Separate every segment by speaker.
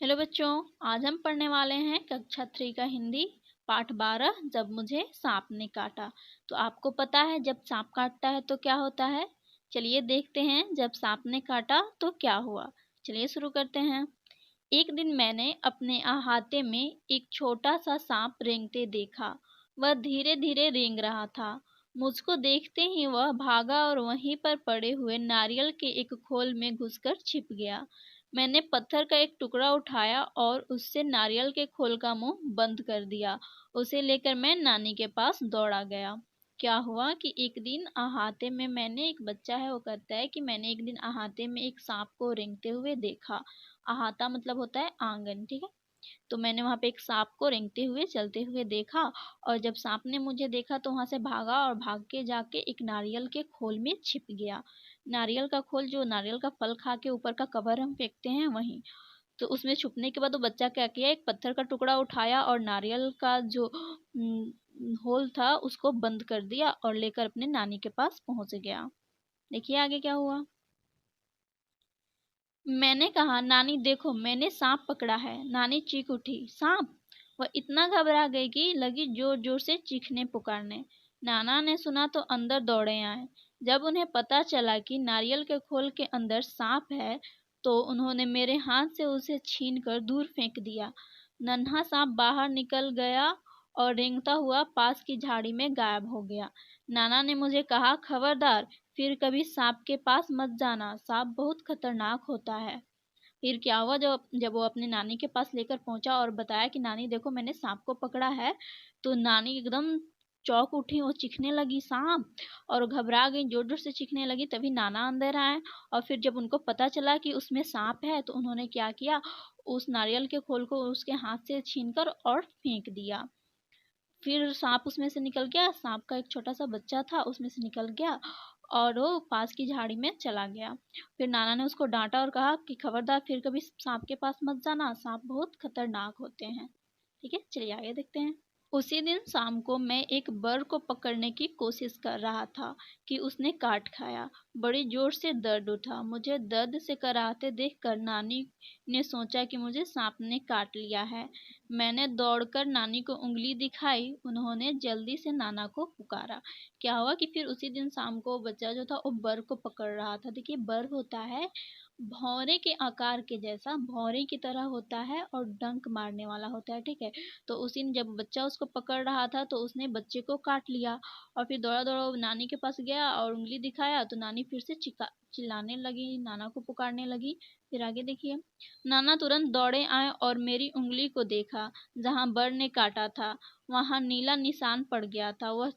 Speaker 1: Hello बच्चों, आज हम पढ़ने वाले हैं कक्षा 3 का हिंदी पाठ 12 जब मुझे सांप ने काटा। तो आपको पता है जब सांप काटता है तो क्या होता है। चलिए देखते हैं जब सांप ने काटा तो क्या हुआ। चलिए शुरू करते हैं। एक दिन मैंने अपने अहाते में एक छोटा सा सांप रेंगते देखा। वह धीरे धीरे रेंग रहा था। मुझको देखते ही वह भागा और वहीं पर पड़े हुए नारियल के एक खोल में घुसकर छिप गया। मैंने पत्थर का एक टुकड़ा उठाया और उससे नारियल के खोल का मुंह बंद कर दिया। उसे लेकर मैं नानी के पास दौड़ा गया। क्या हुआ कि एक दिन अहाते में मैंने एक बच्चा है वो कहता है कि मैंने एक दिन अहाते में एक सांप को रेंगते हुए देखा। अहाता मतलब होता है आंगन, ठीक है। तो मैंने वहां पे एक सांप को रेंगते हुए चलते हुए देखा। और जब सांप ने मुझे देखा तो वहां से भागा और भाग के जाके एक नारियल के खोल में छिप गया। नारियल का खोल जो नारियल का फल खा के ऊपर का कवर हम फेंकते हैं वहीं। तो उसमें छुपने के बाद वो बच्चा क्या किया, एक पत्थर का टुकड़ा उठाया और नारियल का जो होल था उसको बंद कर दिया और लेकर अपने नानी के पास पहुंच गया। देखिए आगे क्या हुआ। मैंने कहा, नानी देखो मैंने सांप पकड़ा है। नानी चीख उठी, सांप। वह इतना घबरा गई कि लगी जोर जोर से चीखने पुकारने। नाना ने सुना तो अंदर दौड़े आए। जब उन्हें पता चला कि नारियल के खोल के अंदर सांप है तो उन्होंने मेरे हाथ से उसे छीन कर दूर फेंक दिया। नन्हा सांप बाहर निकल गया और रेंगता हुआ पास की झाड़ी में गायब हो गया। नाना ने मुझे कहा, खबरदार, फिर कभी सांप के पास मत जाना, सांप बहुत खतरनाक होता है। फिर क्या हुआ, जब जब वो अपनी नानी के पास लेकर पहुंचा और बताया कि नानी देखो मैंने सांप को पकड़ा है, तो नानी एकदम चौंक उठी और चीखने लगी सांप, और घबरा गई, जोर जोर से चीखने लगी। तभी नाना अंदर आए और फिर जब उनको पता चला कि उसमें सांप है तो उन्होंने क्या किया, उस नारियल के खोल को उसके हाथ से छीनकर और फेंक दिया। फिर सांप उसमें से निकल गया, सांप का एक छोटा सा बच्चा था उसमें से निकल गया और वो पास की झाड़ी में चला गया। फिर नाना ने उसको डांटा और कहा कि खबरदार, फिर कभी सांप के पास मत जाना, सांप बहुत खतरनाक होते हैं। ठीक है, चलिए आगे देखते हैं। उसी दिन शाम को मैं एक बर को पकड़ने की कोशिश कर रहा था कि उसने काट खाया। बड़ी जोर से दर्द उठा। मुझे दर्द से कराहते देखकर नानी ने सोचा कि मुझे सांप ने काट लिया है। मैंने दौड़कर नानी को उंगली दिखाई। उन्होंने जल्दी से नाना को पुकारा। क्या हुआ कि फिर उसी दिन शाम को बच्चा जो था वो बर को पकड़ रहा था। देखिए बर होता है भौरे के आकार के जैसा, भौरे की तरह होता है और डंक मारने वाला होता है, ठीक है। तो उसी ने जब बच्चा उसको पकड़ रहा था तो उसने बच्चे को काट लिया और फिर दौड़ा दौड़ा वो नानी के पास गया और उंगली दिखाया तो नानी फिर से चिल्लाने लगी, नाना को पुकारने लगी। फिर आगे देखिए। नाना तुरंत दौड़े आए और मेरी उंगली को देखा। जहां बर ने काटा था वहां नीला निशान पड़ गया था। वह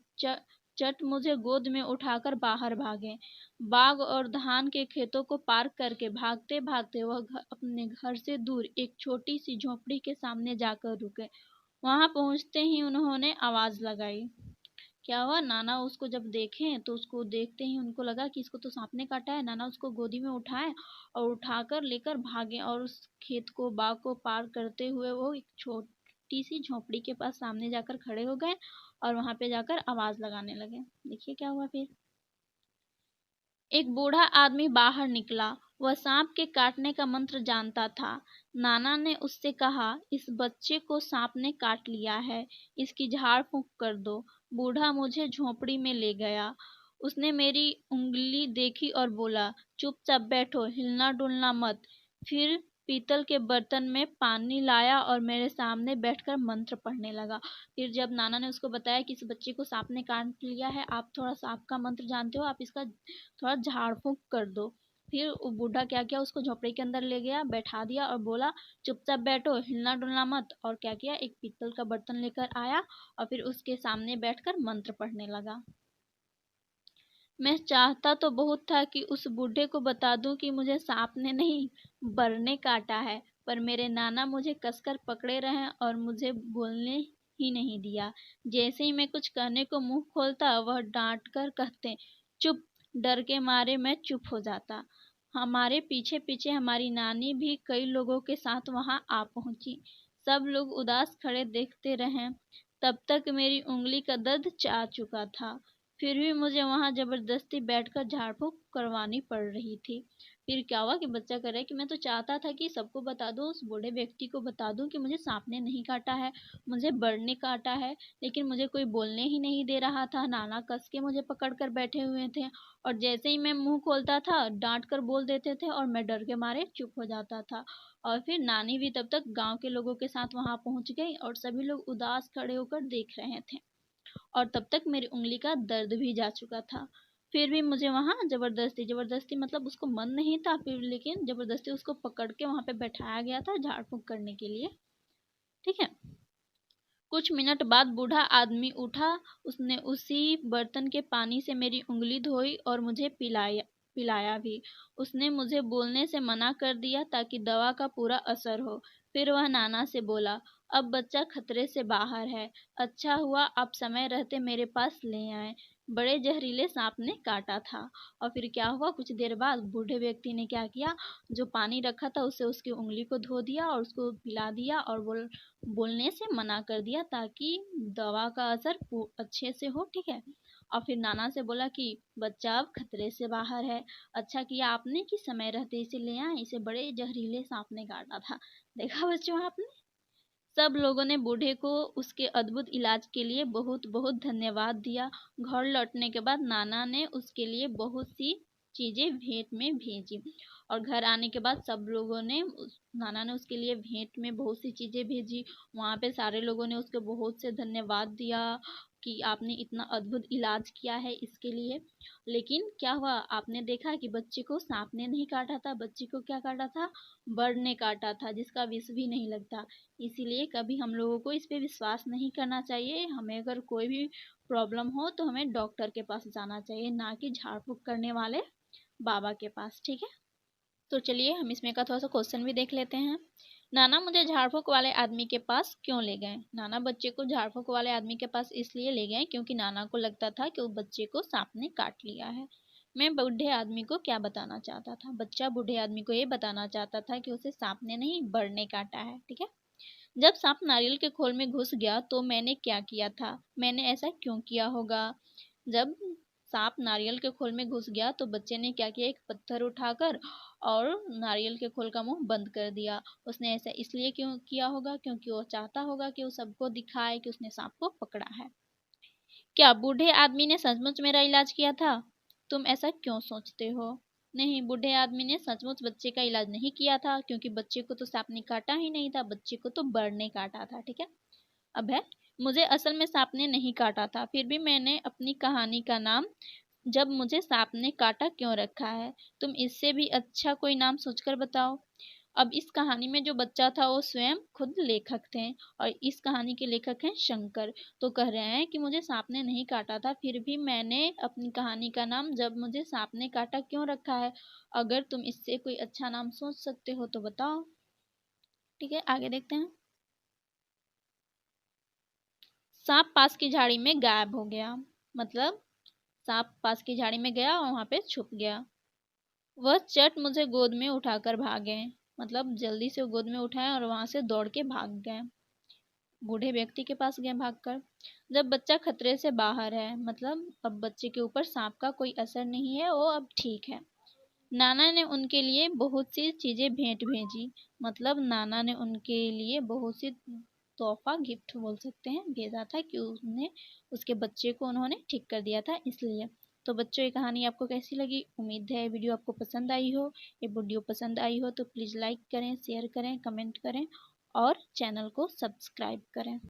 Speaker 1: चट मुझे गोद में उठाकर बाहर भागे। बाग और धान के खेतों को पार करके भागते भागते वह अपने घर से दूर एक छोटी सी झोपड़ी के सामने जाकर रुके। वहां पहुंचते ही उन्होंने आवाज लगाई। क्या हुआ, नाना उसको जब देखे तो उसको देखते ही उनको लगा कि इसको तो सांप ने काटा है। नाना उसको गोदी में उठाए और उठाकर लेकर भागे और उस खेत को बाग को पार करते हुए वो एक छोटी सी झोपड़ी के पास सामने जाकर खड़े हो गए और वहां पे जाकर आवाज लगाने लगे। देखिए क्या हुआ फिर। एक बूढ़ा आदमी बाहर निकला। वह सांप के काटने का मंत्र जानता था। नाना ने उससे कहा, इस बच्चे को सांप ने काट लिया है, इसकी झाड़ फूंक कर दो। बूढ़ा मुझे झोपड़ी में ले गया। उसने मेरी उंगली देखी और बोला, चुपचाप बैठो, हिलना डुलना मत। फिर पीतल के बर्तन में पानी लाया और मेरे सामने बैठकर मंत्र पढ़ने लगा। फिर जब नाना ने उसको बताया कि इस बच्चे को सांप ने काट लिया है, आप थोड़ा सांप का मंत्र जानते हो, आप इसका थोड़ा झाड़ फूंक कर दो। फिर वो बूढ़ा क्या किया, उसको झोपड़ी के अंदर ले गया, बैठा दिया और बोला, चुपचाप बैठो, हिलना डुलना मत। और क्या किया, एक पीतल का बर्तन लेकर आया और फिर उसके सामने बैठकर मंत्र पढ़ने लगा। मैं चाहता तो बहुत था कि उस बूढ़े को बता दूं कि मुझे सांप ने नहीं, बर ने काटा है, पर मेरे नाना मुझे कसकर पकड़े रहे और मुझे बोलने ही नहीं दिया। जैसे ही मैं कुछ कहने को मुंह खोलता वह डांट कर कहते, चुप। डर के मारे मैं चुप हो जाता। हमारे पीछे पीछे हमारी नानी भी कई लोगों के साथ वहां आ पहुंची। सब लोग उदास खड़े देखते रहे। तब तक मेरी उंगली का दर्द जा चुका था। फिर भी मुझे वहाँ ज़बरदस्ती बैठकर झाड़ फूँक करवानी पड़ रही थी। फिर क्या हुआ कि बच्चा कह रहा है कि मैं तो चाहता था कि सबको बता दूँ, उस बूढ़े व्यक्ति को बता दूँ कि मुझे सांप ने नहीं काटा है, मुझे बर्ड ने काटा है, लेकिन मुझे कोई बोलने ही नहीं दे रहा था। नाना कस के मुझे पकड़ कर बैठे हुए थे और जैसे ही मैं मुँह खोलता था, डाँट कर बोल देते थे और मैं डर के मारे चुप हो जाता था। और फिर नानी भी तब तक गाँव के लोगों के साथ वहाँ पहुँच गई और सभी लोग उदास खड़े होकर देख रहे थे। और तब तक मेरी उंगली का दर्द भी जा चुका था। फिर भी मुझे वहाँ ज़बरदस्ती ज़बरदस्ती मतलब उसको मन नहीं था, फिर लेकिन ज़बरदस्ती उसको पकड़ के वहाँ पे बैठाया गया था झाड़ फूँक करने के लिए। ठीक है। कुछ मिनट बाद बूढ़ा आदमी उठा। उसने उसी बर्तन के पानी से मेरी उंगली धोई और मुझे पिलाया पिलाया भी। उसने मुझे बोलने से मना कर दिया ताकि दवा का पूरा असर हो। फिर वह नाना से बोला, अब बच्चा खतरे से बाहर है। अच्छा हुआ आप समय रहते मेरे पास ले आए। बड़े जहरीले सांप ने काटा था। और फिर क्या हुआ, कुछ देर बाद बूढ़े व्यक्ति ने क्या किया, जो पानी रखा था उससे उसकी उंगली को धो दिया और उसको पिला दिया और बोलने से मना कर दिया ताकि दवा का असर अच्छे से हो। ठीक है। और फिर नाना से बोला कि बच्चा अब खतरे से बाहर है। अच्छा किया आपने कि समय रहते इसे ले आए, इसे बड़े जहरीले सांप ने काटा था। देखा बच्चों आपने। सब लोगों ने बूढ़े को उसके अद्भुत इलाज के लिए बहुत बहुत धन्यवाद दिया। घर लौटने के बाद नाना ने उसके लिए बहुत सी चीजें भेंट में भेजी। और घर आने के बाद सब लोगों ने नाना ने उसके लिए भेंट में बहुत सी चीजें भेजी। वहाँ पे सारे लोगों ने उसको बहुत से धन्यवाद दिया कि आपने इतना अद्भुत इलाज किया है इसके लिए। लेकिन क्या हुआ, आपने देखा कि बच्चे को सांप ने नहीं काटा था, बच्चे को क्या काटा था, बर्ड ने काटा था, जिसका विष भी नहीं लगता। इसीलिए कभी हम लोगों को इस पे विश्वास नहीं करना चाहिए। हमें अगर कोई भी प्रॉब्लम हो तो हमें डॉक्टर के पास जाना चाहिए, ना कि झाड़ फूँक करने वाले बाबा के पास। ठीक है। तो चलिए हम इसमें का थोड़ा सा क्वेश्चन भी देख लेते हैं। नाना मुझे झाड़ फूँक वाले आदमी के पास क्यों ले गए। नाना बच्चे को झाड़ फूँक वाले आदमी के पास इसलिए ले गए क्योंकि नाना को लगता था कि उस बच्चे को सांप ने काट लिया है। मैं बूढ़े आदमी को क्या बताना चाहता था, बच्चा बूढ़े आदमी को ये बताना चाहता था कि उसे सांप ने नहीं, बर्ड ने काटा है। ठीक है। जब सांप नारियल के खोल में घुस गया तो मैंने क्या किया था, मैंने ऐसा क्यों किया होगा। जब सांप नारियल के खोल में घुस गया तो बच्चे ने क्या किया, एक पत्थर उठाकर और नारियल के खोल का मुंह बंद कर दिया। उसने ऐसा इसलिए क्यों किया होगा, क्योंकि वो चाहता होगा कि वो सबको दिखाए कि उसने सांप को पकड़ा है। क्या बूढ़े आदमी ने सचमुच मेरा इलाज किया था। तुम ऐसा क्यों सोचते हो। नहीं, बूढ़े आदमी ने सचमुच बच्चे का इलाज नहीं किया था क्योंकि बच्चे को तो सांप ने काटा ही नहीं था, बच्चे को तो बर्ड ने काटा था। ठीक है। अब है, मुझे असल में सांप ने नहीं काटा था, फिर भी मैंने अपनी कहानी का नाम जब मुझे सांप ने काटा क्यों रखा है। तुम इससे भी अच्छा कोई नाम सोचकर बताओ। अब इस कहानी में जो बच्चा था वो स्वयं खुद लेखक थे और इस कहानी के लेखक हैं शंकर। तो कह रहे हैं कि मुझे सांप ने नहीं काटा था, फिर भी मैंने अपनी कहानी का नाम जब मुझे सांप ने काटा क्यों रखा है। अगर तुम इससे कोई अच्छा नाम सोच सकते हो तो बताओ। ठीक है, आगे देखते हैं। सांप पास की झाड़ी में गायब हो गया। मतलब सांप पास की झाड़ी में गया और वहां पे छुप गया। वह चट मुझे गोद में उठाकर भागे। मतलब जल्दी से गोद में उठाए और वहां से दौड़ के भाग गए, बूढ़े व्यक्ति के पास गए भागकर। जब बच्चा खतरे से बाहर है, मतलब अब बच्चे के ऊपर सांप का कोई असर नहीं है, वो अब ठीक है। नाना ने उनके लिए बहुत सी चीजें भेंट भेजी। मतलब नाना ने उनके लिए बहुत सी तोहफा, गिफ्ट बोल सकते हैं, भेजा था कि उसने उसके बच्चे को उन्होंने ठीक कर दिया था इसलिए। तो बच्चों ये कहानी आपको कैसी लगी, उम्मीद है वीडियो आपको पसंद आई हो। ये वीडियो पसंद आई हो तो प्लीज़ लाइक करें, शेयर करें, कमेंट करें और चैनल को सब्सक्राइब करें।